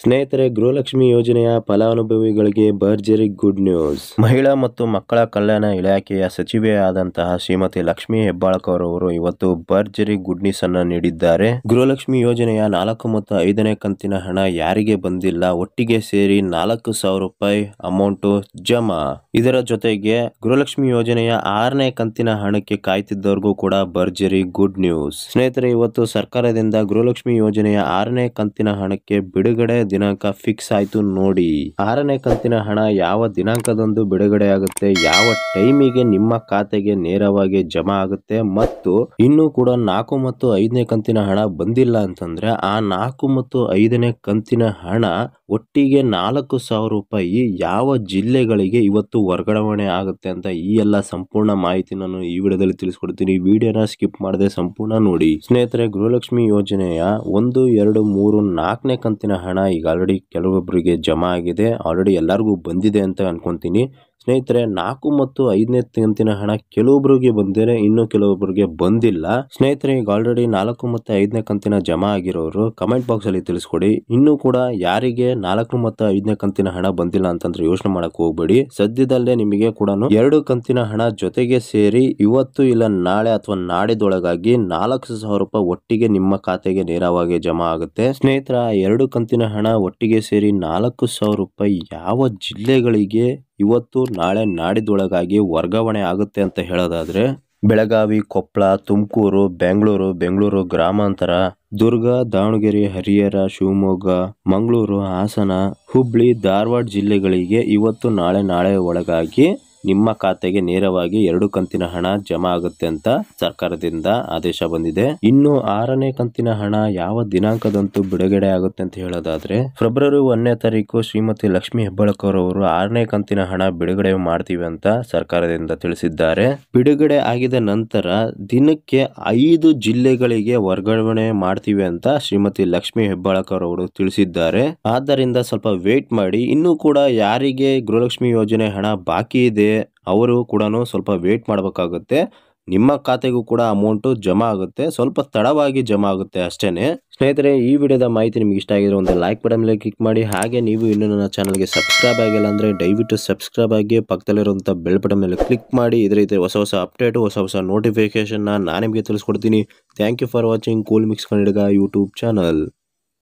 ಸ್ನೇಹಿತರೆ, ಗೃಹಲಕ್ಷ್ಮಿ ಯೋಜನೆಯ ಫಲಾನುಭವಿಗಳಿಗೆ ಭರ್ಜರಿ ಗುಡ್ ನ್ಯೂಸ್. ಮಹಿಳಾ ಮತ್ತು ಮಕ್ಕಳ ಕಲ್ಯಾಣ ಇಲಾಖೆಯ ಸಚಿವೆಯಾದಂತಹ ಶ್ರೀಮತಿ ಲಕ್ಷ್ಮಿ ಹೆಬ್ಬಾಳ್ಕರ್ ಅವರು ಇವತ್ತು ಭರ್ಜರಿ ಗುಡ್ ನ್ಯೂಸ್ ಅನ್ನು ನೀಡಿದ್ದಾರೆ. ಗೃಹಲಕ್ಷ್ಮಿ ಯೋಜನೆಯ 4 ಮತ್ತು 5ನೇ ಕಂತಿನ ಹಣ ಯಾರಿಗೆ ಬಂದಿಲ್ಲ, ಒಟ್ಟಿಗೆ ಸೇರಿ 4,000 ರೂಪಾಯಿ ಅಮೌಂಟ್ ಜಮಾ. ಇದರ ಜೊತೆಗೆ ಗೃಹಲಕ್ಷ್ಮಿ ಯೋಜನೆಯ 6ನೇ ಕಂತಿನ ಹಣಕ್ಕೆ ಕಾಯ್ತಿದ್ದವರಿಗೂ ಕೂಡ ಭರ್ಜರಿ ಗುಡ್ ನ್ಯೂಸ್. ಸ್ನೇಹಿತರೆ, ಇವತ್ತು ಸರ್ಕಾರದಿಂದ ಗೃಹಲಕ್ಷ್ಮಿ ಯೋಜನೆಯ 6ನೇ ಕಂತಿನ ಹಣಕ್ಕೆ ಬಿಡುಗಡೆ ದಿನಾಂಕ ಫಿಕ್ಸ್ ಆಯ್ತು ನೋಡಿ. 6ನೇ ಕಂತಿನ ಹಣ ಯಾವ ದಿನಾಂಕದಂದು ಬಿಡುಗಡೆ ಆಗುತ್ತೆ, ಯಾವ ಟೈಮಿಗೆ ನಿಮ್ಮ ಖಾತೆಗೆ ನೇರವಾಗಿ ಜಮಾ ಆಗುತ್ತೆ ಮತ್ತು ಇನ್ನೂ ಕೂಡ 4 ಮತ್ತು 5ನೇ ಕಂತಿನ ಹಣ ಬಂದಿಲ್ಲ ಅಂತಂದ್ರೆ ಆ 4 ಮತ್ತು 5ನೇ ಕಂತಿನ ಹಣ ಒಟ್ಟಿಗೆ 4,000 ರೂಪಾಯಿ ಯಾವ ಜಿಲ್ಲೆಗಳಿಗೆ ಇವತ್ತು ವರ್ಗಾವಣೆ ಆಗುತ್ತೆ ಅಂತ ಈ ಎಲ್ಲ ಸಂಪೂರ್ಣ ಮಾಹಿತಿ ನಾನು ಈ ವಿಡಿಯೋದಲ್ಲಿ ತಿಳಿಸ್ಕೊಡ್ತೀನಿ. ವಿಡಿಯೋನ ಸ್ಕಿಪ್ ಮಾಡದೆ ಸಂಪೂರ್ಣ ನೋಡಿ. ಸ್ನೇಹಿತರೆ, ಗೃಹಲಕ್ಷ್ಮಿ ಯೋಜನೆಯ 1, 2, 3, 4ನೇ ಕಂತಿನ ಹಣ ಈಗ ಆಲ್ರೆಡಿ ಕೆಲವೊಬ್ಬರಿಗೆ ಜಮಾ ಆಗಿದೆ. ಆಲ್ರೆಡಿ ಎಲ್ಲರಿಗೂ ಬಂದಿದೆ ಅಂತ ಅನ್ಕೊಂತೀನಿ. ಸ್ನೇಹಿತರೆ, 4 ಮತ್ತು 5ನೇ ಕಂತಿನ ಹಣ ಕೆಲವೊಬ್ಬರಿಗೆ ಬಂದಿದೆ, ಇನ್ನು ಕೆಲವೊಬ್ಬರಿಗೆ ಬಂದಿಲ್ಲ. ಸ್ನೇಹಿತರೆ, ಈಗ ಆಲ್ರೆಡಿ 4 ಮತ್ತು 5ನೇ ಕಂತಿನ ಜಮಾ ಆಗಿರೋರು ಕಮೆಂಟ್ ಬಾಕ್ಸ್ ಅಲ್ಲಿ ತಿಳಿಸ್ಕೊಡಿ. ಇನ್ನು ಕೂಡ ಯಾರಿಗೆ 4 ಮತ್ತು 5ನೇ ಕಂತಿನ ಹಣ ಬಂದಿಲ್ಲ ಅಂತಂದ್ರೆ ಯೋಚನೆ ಮಾಡಕ್ ಹೋಗ್ಬೇಡಿ. ಸದ್ಯದಲ್ಲೇ ನಿಮಗೆ ಕೂಡ 2 ಕಂತಿನ ಹಣ ಜೊತೆಗೆ ಸೇರಿ ಇವತ್ತು ಇಲ್ಲ ನಾಳೆ ಅಥವಾ ನಾಡಿದೊಳಗಾಗಿ 4,000 ರೂಪಾಯಿ ಒಟ್ಟಿಗೆ ನಿಮ್ಮ ಖಾತೆಗೆ ನೇರವಾಗಿ ಜಮಾ ಆಗುತ್ತೆ. ಸ್ನೇಹಿತರ, 2 ಕಂತಿನ ಹಣ ಒಟ್ಟಿಗೆ ಸೇರಿ 4,000 ರೂಪಾಯಿ ಯಾವ ಜಿಲ್ಲೆಗಳಿಗೆ ಇವತ್ತು ನಾಳೆ ನಾಡಿದೊಳಗಾಗಿ ವರ್ಗಾವಣೆ ಆಗುತ್ತೆ ಅಂತ ಹೇಳೋದಾದ್ರೆ ಬೆಳಗಾವಿ, ಕೊಪ್ಪಳ, ತುಮಕೂರು, ಬೆಂಗಳೂರು ಗ್ರಾಮಾಂತರ, ದುರ್ಗ, ದಾವಣಗೆರೆ, ಹರಿಹರ, ಶಿವಮೊಗ್ಗ, ಮಂಗಳೂರು, ಹಾಸನ, ಹುಬ್ಳಿ, ಧಾರವಾಡ ಜಿಲ್ಲೆಗಳಿಗೆ ಇವತ್ತು ನಾಳೆ ಒಳಗಾಗಿ ನಿಮ್ಮ ಖಾತೆಗೆ ನೇರವಾಗಿ 2 ಕಂತಿನ ಹಣ ಜಮಾ ಆಗುತ್ತೆ ಅಂತ ಸರ್ಕಾರದಿಂದ ಆದೇಶ ಬಂದಿದೆ. ಇನ್ನು 6ನೇ ಕಂತಿನ ಹಣ ಯಾವ ದಿನಾಂಕದಂತೂ ಬಿಡುಗಡೆ ಆಗುತ್ತೆ ಅಂತ ಹೇಳೋದಾದ್ರೆ ಫೆಬ್ರವರಿ 1ನೇ ತಾರೀಕು ಶ್ರೀಮತಿ ಲಕ್ಷ್ಮಿ ಹೆಬ್ಬಾಳ್ಕರ್ ಅವರು 6ನೇ ಕಂತಿನ ಹಣ ಬಿಡುಗಡೆ ಮಾಡ್ತೀವಿ ಅಂತ ಸರ್ಕಾರದಿಂದ ತಿಳಿಸಿದ್ದಾರೆ. ಬಿಡುಗಡೆ ಆಗಿದ ನಂತರ ದಿನಕ್ಕೆ 5 ಜಿಲ್ಲೆಗಳಿಗೆ ವರ್ಗಾವಣೆ ಮಾಡ್ತೀವಿ ಅಂತ ಶ್ರೀಮತಿ ಲಕ್ಷ್ಮಿ ಹೆಬ್ಬಾಳ್ಕರ್ ಅವರು ತಿಳಿಸಿದ್ದಾರೆ. ಆದ್ದರಿಂದ ಸ್ವಲ್ಪ ವೇಟ್ ಮಾಡಿ. ಇನ್ನೂ ಕೂಡ ಯಾರಿಗೆ ಗೃಹಲಕ್ಷ್ಮಿ ಯೋಜನೆ ಹಣ ಬಾಕಿ ಇದೆ ಅವರು ಕೂಡ ಸ್ವಲ್ಪ ವೇಟ್ ಮಾಡಬೇಕಾಗುತ್ತೆ. ನಿಮ್ಮ ಖಾತೆಗೂ ಕೂಡ ಅಮೌಂಟ್ ಜಮಾ ಆಗುತ್ತೆ, ಸ್ವಲ್ಪ ತಡವಾಗಿ ಜಮಾ ಆಗುತ್ತೆ ಅಷ್ಟೇನೆ. ಸ್ನೇಹಿತರೆ, ಈ ವಿಡಿಯೋದ ಮಾಹಿತಿ ನಿಮ್ಗೆ ಇಷ್ಟ ಆಗಿರೋ ಒಂದು ಲೈಕ್ ಬಟನ್ ಮೇಲೆ ಕ್ಲಿಕ್ ಮಾಡಿ. ಹಾಗೆ ನೀವು ಇನ್ನೂ ನನ್ನ ಚಾನಲ್ಗೆ ಸಬ್ಸ್ಕ್ರೈಬ್ ಆಗಿಲ್ಲ ಅಂದ್ರೆ ದಯವಿಟ್ಟು ಸಬ್ಸ್ಕ್ರೈಬ್ ಆಗಿ ಪಕ್ಕದಲ್ಲಿರುವಂಥ ಬೆಲ್ ಬಟನ್ ಮೇಲೆ ಕ್ಲಿಕ್ ಮಾಡಿ. ಇದೇ ರೀತಿ ಹೊಸ ಅಪ್ಡೇಟ್, ಹೊಸ ನೋಟಿಫಿಕೇಶನ್ ನಾನು ನಿಮಗೆ ತಿಳಿಸ್ಕೊಡ್ತೀನಿ. Thank you for watching cool mix Kannadiga YouTube channel.